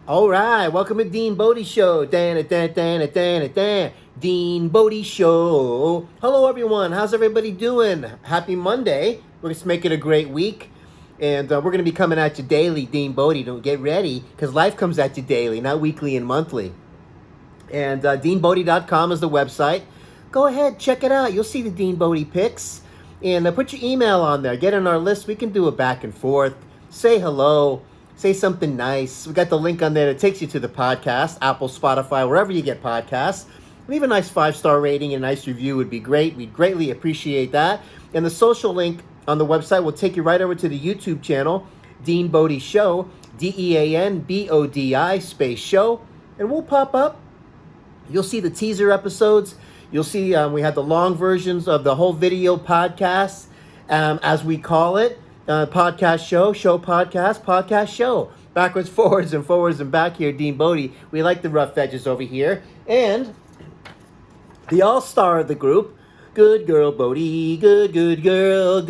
All right, welcome to Dean Bodi Show. Dean Bodi Show. Hello, everyone. How's everybody doing? Happy Monday. We're just making a great week. And we're going to be coming at you daily, Dean Bodi. Don't get ready, because life comes at you daily, not weekly and monthly. And deanbodi.com is the website. Go ahead, check it out. You'll see the Dean Bodi pics. And put your email on there. Get on our list. We can do a back and forth. Say hello. Say something nice. We got the link on there that takes you to the podcast, Apple, Spotify, wherever you get podcasts. Leave a nice 5-star rating and a nice review would be great. We'd greatly appreciate that. And the social link on the website will take you right over to the YouTube channel, Dean Bodi Show, DEANBODI space show. And we'll pop up. You'll see the teaser episodes. You'll see we have the long versions of the whole video podcast, as we call it. Podcast show, podcast show. Backwards, forwards, and back here, Dean Bodi. We like the rough edges over here. And the all-star of the group, good girl Bodi, good girl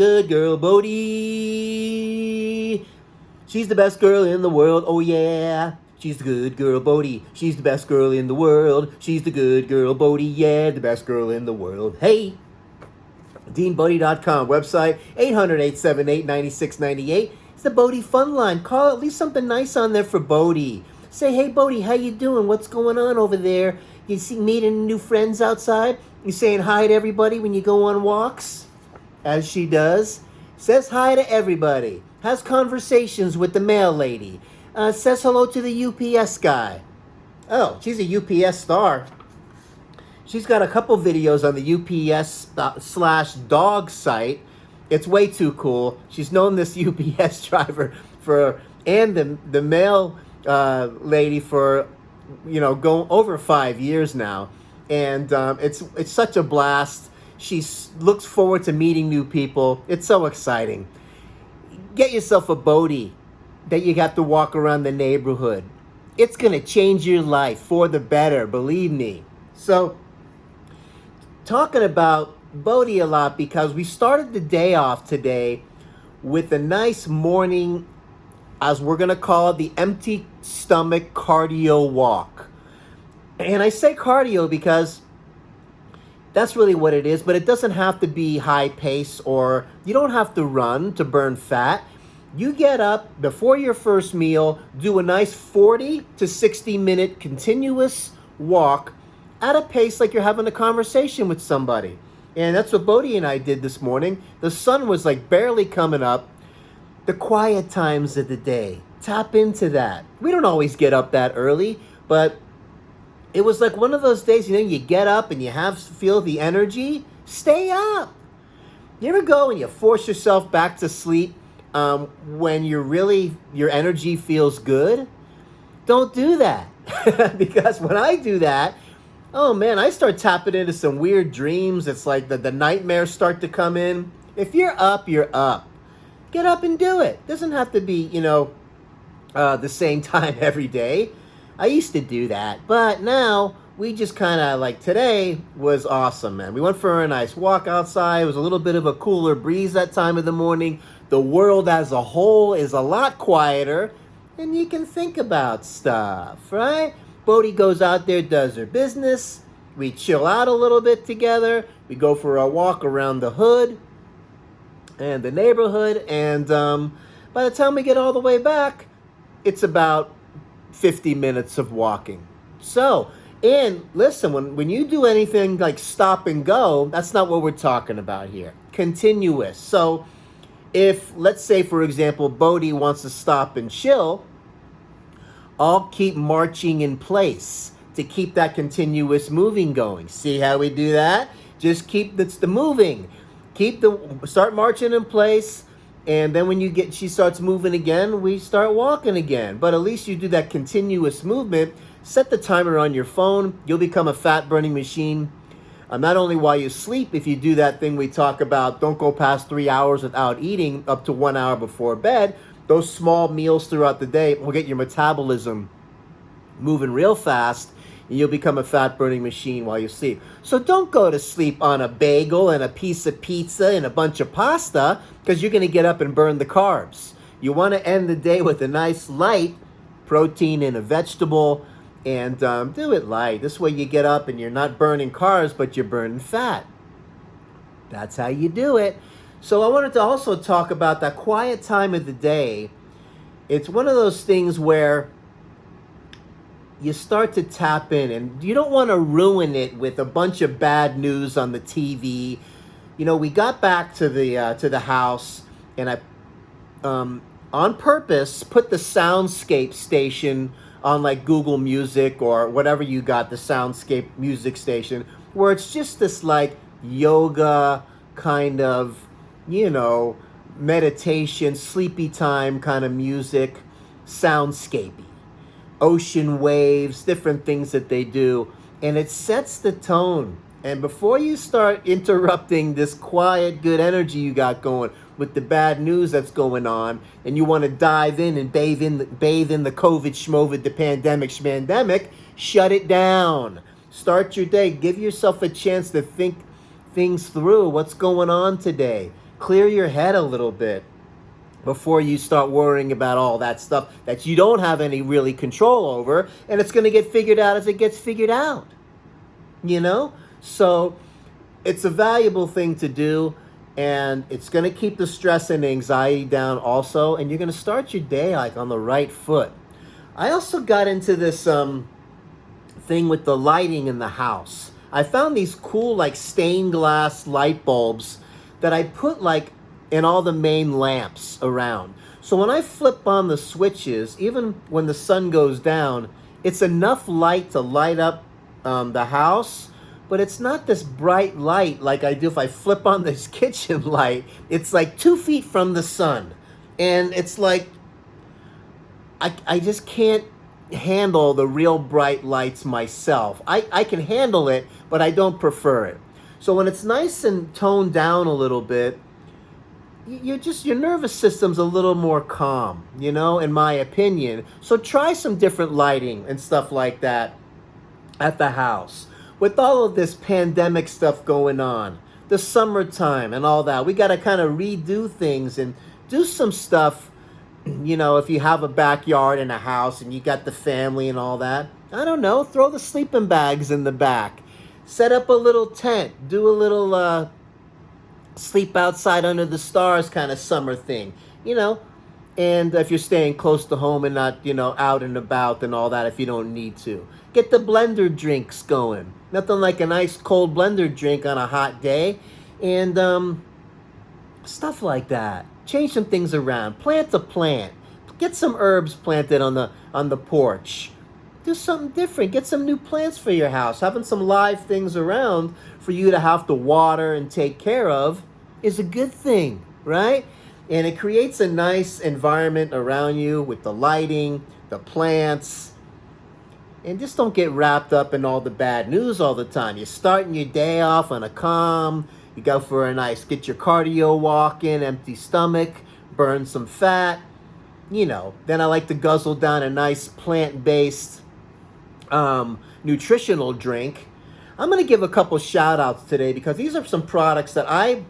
Bodi. She's the best girl in the world, oh yeah. She's the good girl Bodi. She's the best girl in the world. She's the good girl Bodi, yeah, the best girl in the world. Hey! DeanBodi.com website, 800-878-9698. It's the Bodi Fun Line. Call it, leave something nice on there for Bodi. Say, hey Bodi, how you doing? What's going on over there? You see meeting new friends outside? You saying hi to everybody when you go on walks? As she does. Says hi to everybody. Has conversations with the mail lady. Says hello to the UPS guy. Oh, she's a UPS star. She's got a couple videos on the UPS/dog site. It's way too cool. She's known this UPS driver and the mail lady for, going over 5 years now. And it's such a blast. She looks forward to meeting new people. It's so exciting. Get yourself a Bodi that you have to walk around the neighborhood. It's going to change your life for the better, believe me. So, talking about Bodi a lot because we started the day off today with a nice morning, as we're going to call it, the empty stomach cardio walk. And I say cardio because that's really what it is, but it doesn't have to be high pace, or you don't have to run to burn fat. You get up before your first meal, do a nice 40 to 60 minute continuous walk at a pace like you're having a conversation with somebody. And that's what Bodi and I did this morning. The sun was like barely coming up. The quiet times of the day. Tap into that. We don't always get up that early, but it was like one of those days, you get up and you feel the energy. Stay up. You ever go and you force yourself back to sleep when your energy feels good? Don't do that. Because when I do that, oh man, I start tapping into some weird dreams. It's like the nightmares start to come in. If you're up, you're up. Get up and do it. Doesn't have to be, the same time every day. I used to do that, but now we just kind of today was awesome, man. We went for a nice walk outside. It was a little bit of a cooler breeze that time of the morning. The world as a whole is a lot quieter, and you can think about stuff, right? Bodi goes out there, does her business. We chill out a little bit together. We go for a walk around the hood and the neighborhood. And by the time we get all the way back, it's about 50 minutes of walking. So, and listen, when you do anything like stop and go, that's not what we're talking about here. Continuous. So if, let's say, for example, Bodi wants to stop and chill, I'll keep marching in place to keep that continuous moving going. See how we do that? Just keep the moving. Start marching in place, and then when she starts moving again, we start walking again. But at least you do that continuous movement. Set the timer on your phone. You'll become a fat burning machine. Not only while you sleep, if you do that thing we talk about, don't go past 3 hours without eating, up to 1 hour before bed. Those small meals throughout the day will get your metabolism moving real fast, and you'll become a fat-burning machine while you sleep. So don't go to sleep on a bagel and a piece of pizza and a bunch of pasta, because you're going to get up and burn the carbs. You want to end the day with a nice light protein in a vegetable, and do it light. This way you get up and you're not burning carbs, but you're burning fat. That's how you do it. So I wanted to also talk about that quiet time of the day. It's one of those things where you start to tap in, and you don't want to ruin it with a bunch of bad news on the TV. You know, we got back to the house, and I on purpose put the Soundscape station on like Google Music or whatever you got, the Soundscape music station, where it's just this like yoga kind of, you know, meditation, sleepy time kind of music, soundscapey, ocean waves, different things that they do, and it sets the tone. And before you start interrupting this quiet, good energy you got going with the bad news that's going on, and you want to dive in and bathe in the COVID schmovid, the pandemic schmandemic, shut it down. Start your day. Give yourself a chance to think things through. What's going on today? Clear your head a little bit before you start worrying about all that stuff that you don't have any really control over, and it's going to get figured out as it gets figured out. You know? So it's a valuable thing to do, and it's going to keep the stress and anxiety down also, and you're going to start your day like on the right foot. I also got into this thing with the lighting in the house. I found these cool like stained glass light bulbs that I put like in all the main lamps around. So when I flip on the switches, even when the sun goes down, it's enough light to light up the house, but it's not this bright light like I do if I flip on this kitchen light. It's like 2 feet from the sun. And it's like, I just can't handle the real bright lights myself. I can handle it, but I don't prefer it. So when it's nice and toned down a little bit, your nervous system's a little more calm, you know, in my opinion. So try some different lighting and stuff like that at the house. With all of this pandemic stuff going on, the summertime and all that, we got to kind of redo things and do some stuff. You know, if you have a backyard and a house and you got the family and all that, I don't know, throw the sleeping bags in the back. Set up a little tent. Do a little sleep outside under the stars kind of summer thing, you know. And if you're staying close to home and not, you know, out and about and all that, if you don't need to. Get the blender drinks going. Nothing like a nice cold blender drink on a hot day. And stuff like that. Change some things around. Plant a plant. Get some herbs planted on the porch. Do something different. Get some new plants for your house. Having some live things around for you to have to water and take care of is a good thing, right? And it creates a nice environment around you with the lighting, the plants. And just don't get wrapped up in all the bad news all the time. You're starting your day off on a calm. You go for a nice, get your cardio walk in, empty stomach, burn some fat. You know, then I like to guzzle down a nice plant-based nutritional drink. I'm going to give a couple shout outs today because these are some products that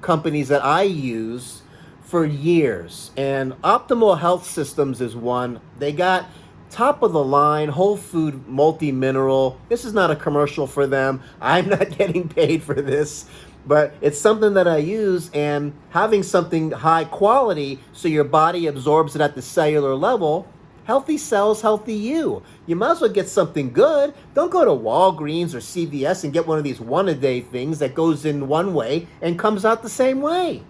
companies that I use for years. And Optimal Health Systems is one. They got top of the line, whole food multi-mineral. This is not a commercial for them. I'm not getting paid for this, but it's something that I use, and having something high quality so your body absorbs it at the cellular level. Healthy cells, healthy you. You might as well get something good. Don't go to Walgreens or CVS and get one of these one-a-day things that goes in one way and comes out the same way.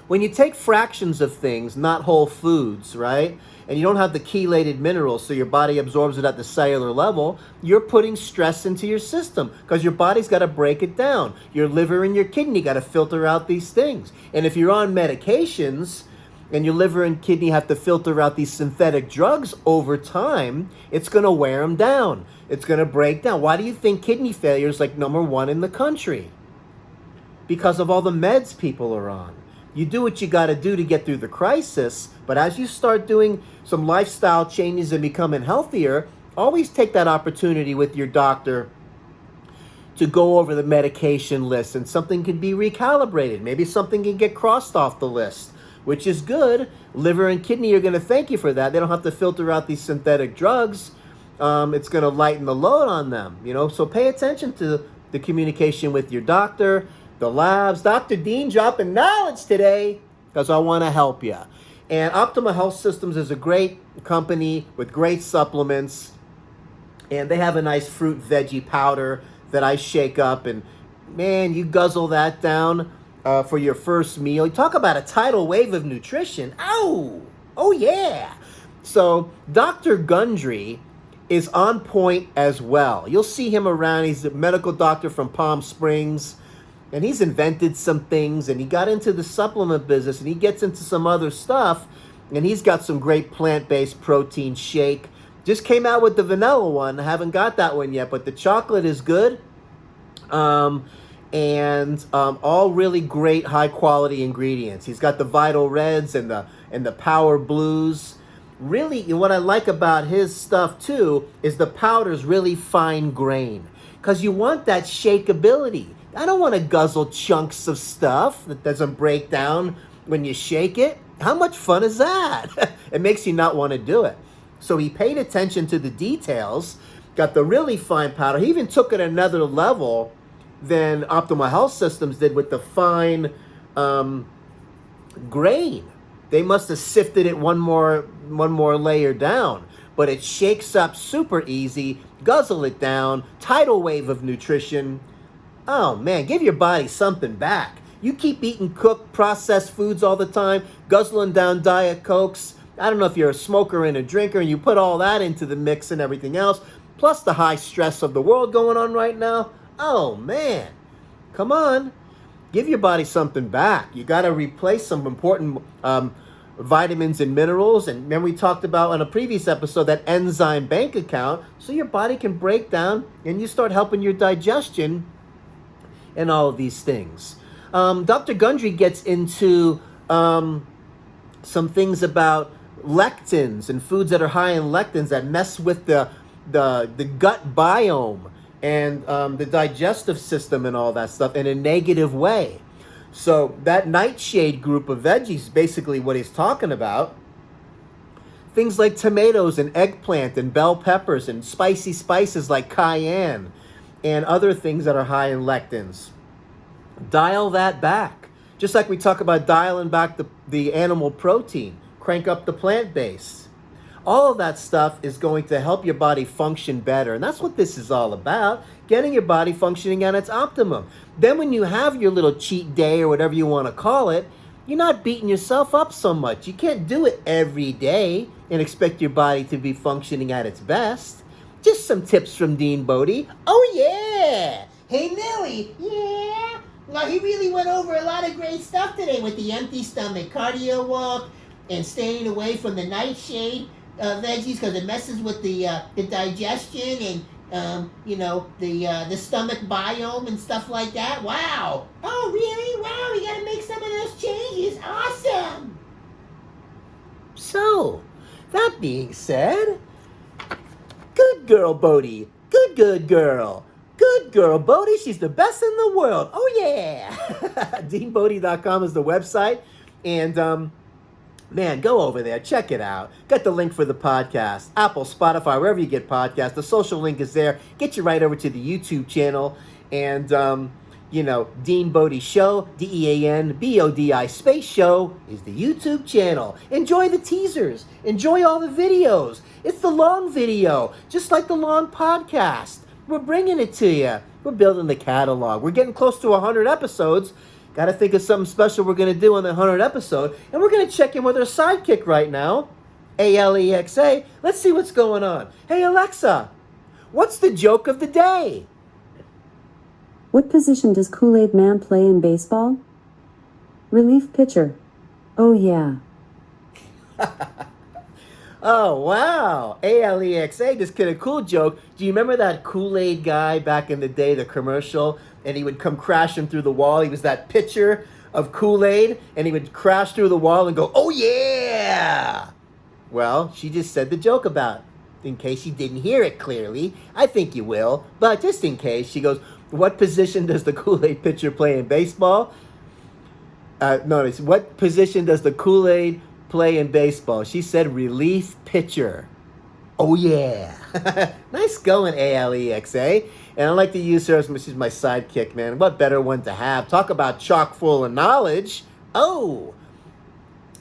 When you take fractions of things, not whole foods, right? And you don't have the chelated minerals so your body absorbs it at the cellular level, you're putting stress into your system because your body's got to break it down. Your liver and your kidney got to filter out these things. And if you're on medications and your liver and kidney have to filter out these synthetic drugs over time, it's going to wear them down. It's going to break down. Why do you think kidney failure is like #1 in the country? Because of all the meds people are on. You do what you got to do to get through the crisis, but as you start doing some lifestyle changes and becoming healthier, always take that opportunity with your doctor to go over the medication list, and something can be recalibrated. Maybe something can get crossed off the list. which is good. Liver and kidney are going to thank you for that. They don't have to filter out these synthetic drugs. It's going to lighten the load on them, So pay attention to the communication with your doctor, the labs. Dr. Dean dropping knowledge today because I want to help you. And Optimal Health Systems is a great company with great supplements. And they have a nice fruit veggie powder that I shake up. And man, you guzzle that down for your first meal. You talk about a tidal wave of nutrition. Oh yeah. So Dr. Gundry is on point as well. You'll see him around. He's a medical doctor from Palm Springs. And he's invented some things, and he got into the supplement business, and he gets into some other stuff, and he's got some great plant-based protein shake. Just came out with the vanilla one. I haven't got that one yet, but the chocolate is good. All really great high-quality ingredients. He's got the Vital Reds and the Power Blues. Really, what I like about his stuff, too, is the powder's really fine grain, because you want that shakeability. I don't want to guzzle chunks of stuff that doesn't break down when you shake it. How much fun is that? It makes you not want to do it. So he paid attention to the details, got the really fine powder. He even took it another level than Optimal Health Systems did with the fine grain. They must have sifted it one more layer down. But it shakes up super easy. Guzzle it down. Tidal wave of nutrition. Oh man, give your body something back. You keep eating cooked, processed foods all the time, guzzling down Diet Cokes. I don't know if you're a smoker and a drinker and you put all that into the mix and everything else, plus the high stress of the world going on right now. Oh man, come on. Give your body something back. You got to replace some important vitamins and minerals. And remember we talked about on a previous episode that enzyme bank account so your body can break down and you start helping your digestion and all of these things. Dr. Gundry gets into some things about lectins and foods that are high in lectins that mess with the gut biome and the digestive system and all that stuff in a negative way. So that nightshade group of veggies, basically what he's talking about, things like tomatoes and eggplant and bell peppers and spicy spices like cayenne and other things that are high in lectins. Dial that back. Just like we talk about dialing back the animal protein, crank up the plant-based. All of that stuff is going to help your body function better. And that's what this is all about, getting your body functioning at its optimum. Then when you have your little cheat day or whatever you want to call it, you're not beating yourself up so much. You can't do it every day and expect your body to be functioning at its best. Just some tips from Dean Bodi. Oh, yeah. Hey, Nelly. Yeah. Well, he really went over a lot of great stuff today with the empty stomach cardio walk and staying away from the nightshade veggies because it messes with the digestion and the stomach biome and stuff like that. Wow. Oh, really? Wow, we got to make some of those changes. Awesome. So, that being said, good girl, Bodi. Good girl. Good girl, Bodi. She's the best in the world. Oh, yeah. DeanBodi.com is the website. And, man, go over there. Check it out. Got the link for the podcast. Apple, Spotify, wherever you get podcasts. The social link is there. Get you right over to the YouTube channel. And, Dean Bodi Show, DeanBodi space show is the YouTube channel. Enjoy the teasers. Enjoy all the videos. It's the long video, just like the long podcast. We're bringing it to you. We're building the catalog. We're getting close to 100 episodes. Got to think of something special we're going to do on the 100th episode. And we're going to check in with our sidekick right now, Alexa. Let's see what's going on. Hey, Alexa, what's the joke of the day? What position does Kool-Aid Man play in baseball? Relief pitcher. Oh, yeah. Oh, wow. Alexa just did a cool joke. Do you remember that Kool-Aid guy back in the day, the commercial? And he would come crashing through the wall. He was that pitcher of Kool-Aid. And he would crash through the wall and go, oh, yeah. Well, she just said the joke about it. In case you didn't hear it clearly. I think you will. But just in case, she goes, what position does the Kool-Aid pitcher play in baseball? Notice, what position does the Kool-Aid play in baseball? She said relief pitcher. Oh, yeah. Nice going, Alexa. And I like to use her as she's my sidekick, man. What better one to have? Talk about chock full of knowledge. Oh.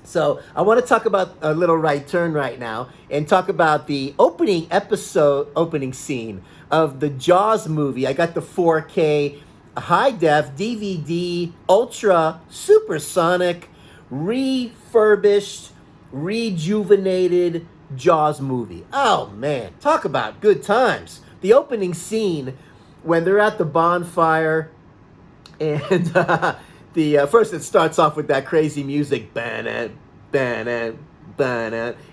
So I want to talk about a little right turn right now and talk about the opening scene of the Jaws movie. I got the 4K high def DVD ultra supersonic refurbished rejuvenated Jaws movie. Oh man, talk about good times. The opening scene when they're at the bonfire and first it starts off with that crazy music, and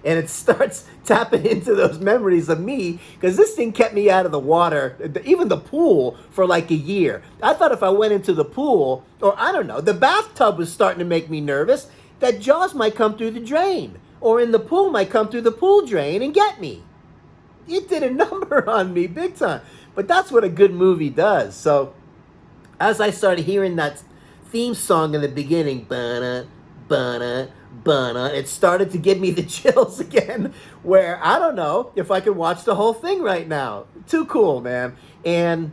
it starts tapping into those memories of me because this thing kept me out of the water, even the pool, for like a year. I thought if I went into the pool, or I don't know, the bathtub was starting to make me nervous that Jaws might come through the drain, or in the pool might come through the pool drain and get me. It did a number on me big time. But that's what a good movie does. So as I started hearing that theme song in the beginning, it started to give me the chills again, where I don't know if I could watch the whole thing right now. Too cool, man. And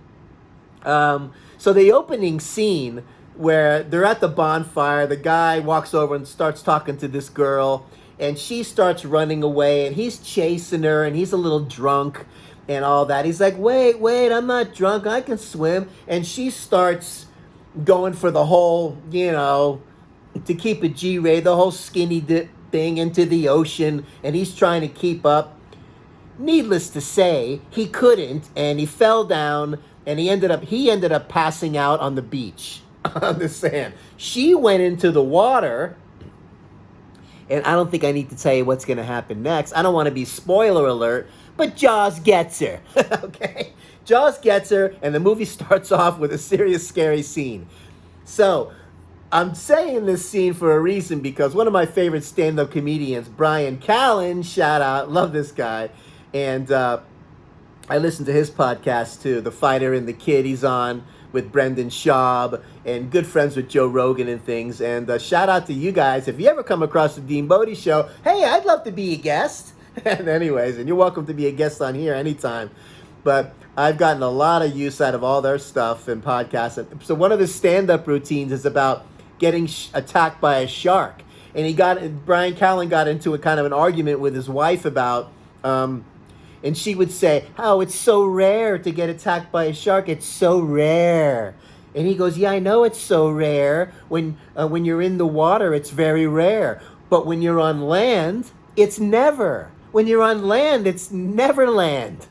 so the opening scene where they're at the bonfire, the guy walks over and starts talking to this girl, and she starts running away, and he's chasing her, and he's a little drunk and all that. He's like, wait, I'm not drunk, I can swim. And she starts going for the whole, to keep it G-rated, the whole skinny dip thing into the ocean, and he's trying to keep up. Needless to say, he couldn't, and he fell down, and he ended up passing out on the beach on the sand. She went into the water, and I don't think I need to tell you what's going to happen next. I don't want to be spoiler alert, but Jaws gets her. Okay? Jaws gets her, and the movie starts off with a serious, scary scene. So, I'm saying this scene for a reason because one of my favorite stand-up comedians, Brian Callen, shout out, love this guy, and I listen to his podcast too, The Fighter and the Kid. He's on with Brendan Schaub and good friends with Joe Rogan and things. And shout out to you guys. If you ever come across the Dean Bodi show, hey, I'd love to be a guest. And anyways, and you're welcome to be a guest on here anytime. But I've gotten a lot of use out of all their stuff and podcasts. So one of his stand-up routines is about getting attacked by a shark. And Brian Callen got into a kind of an argument with his wife about, and she would say, oh, it's so rare to get attacked by a shark. It's so rare. And he goes, yeah, I know it's so rare. When you're in the water, it's very rare. But when you're on land, it's never. When you're on land, it's never land.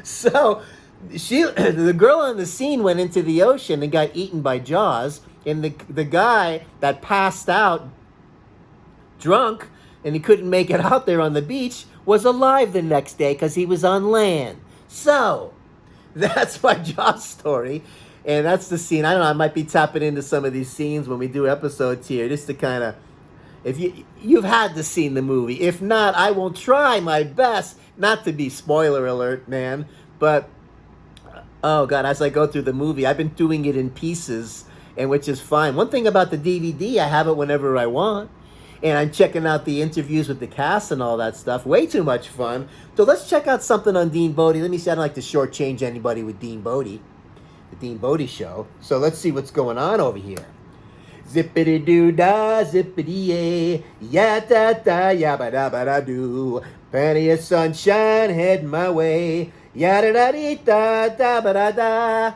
So the girl on the scene went into the ocean and got eaten by Jaws. And the guy that passed out drunk and he couldn't make it out there on the beach was alive the next day because he was on land. So that's my Jaws story. And that's the scene. I don't know, I might be tapping into some of these scenes when we do episodes here, just to kind of, if you've had to see the movie. If not, I will try my best not to be spoiler alert, man. But, oh God, as I go through the movie, I've been doing it in pieces, and which is fine. One thing about the DVD, I have it whenever I want. And I'm checking out the interviews with the cast and all that stuff. Way too much fun. So let's check out something on Dean Bodi. Let me see, I don't like to shortchange anybody with Dean Bodi. The Dean Bodi Show. So let's see what's going on over here. Zippity-doo-dah, zippity-yay, ya-da-da, yabba-dabba-da-doo. Plenty of sunshine heading my way, ya-da-da-dee-da, da-ba-da-da.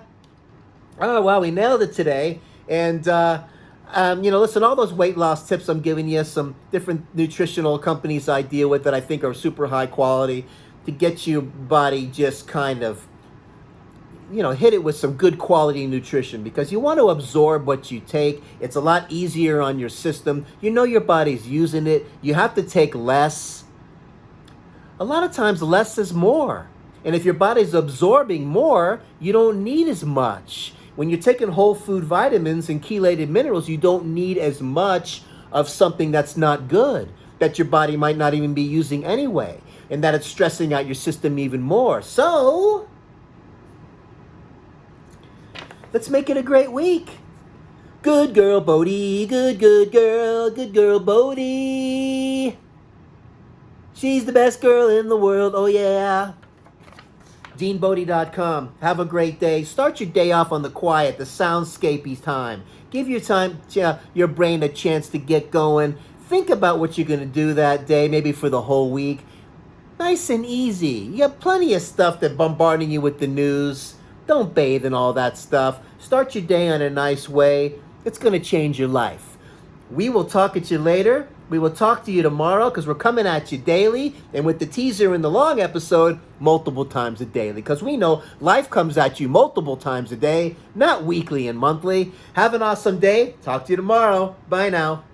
Oh, wow, we nailed it today. And, listen, all those weight loss tips I'm giving you, some different nutritional companies I deal with that I think are super high quality to get your body just kind of, hit it with some good quality nutrition, because you want to absorb what you take. It's a lot easier on your system. Your body's using it. You have to take less. A lot of times less is more. And if your body's absorbing more, you don't need as much. When you're taking whole food vitamins and chelated minerals, you don't need as much of something that's not good, that your body might not even be using anyway, and that it's stressing out your system even more. So, let's make it a great week. Good girl, Bodi. Good girl, Bodi. She's the best girl in the world. Oh, yeah. DeanBodi.com. Have a great day. Start your day off on the quiet, the soundscapey time. Give your brain a chance to get going. Think about what you're going to do that day, maybe for the whole week. Nice and easy. You have plenty of stuff that bombarding you with the news. Don't bathe in all that stuff. Start your day on a nice way. It's going to change your life. We will talk at you later. We will talk to you tomorrow because we're coming at you daily. And with the teaser in the long episode, multiple times a daily. Because we know life comes at you multiple times a day, not weekly and monthly. Have an awesome day. Talk to you tomorrow. Bye now.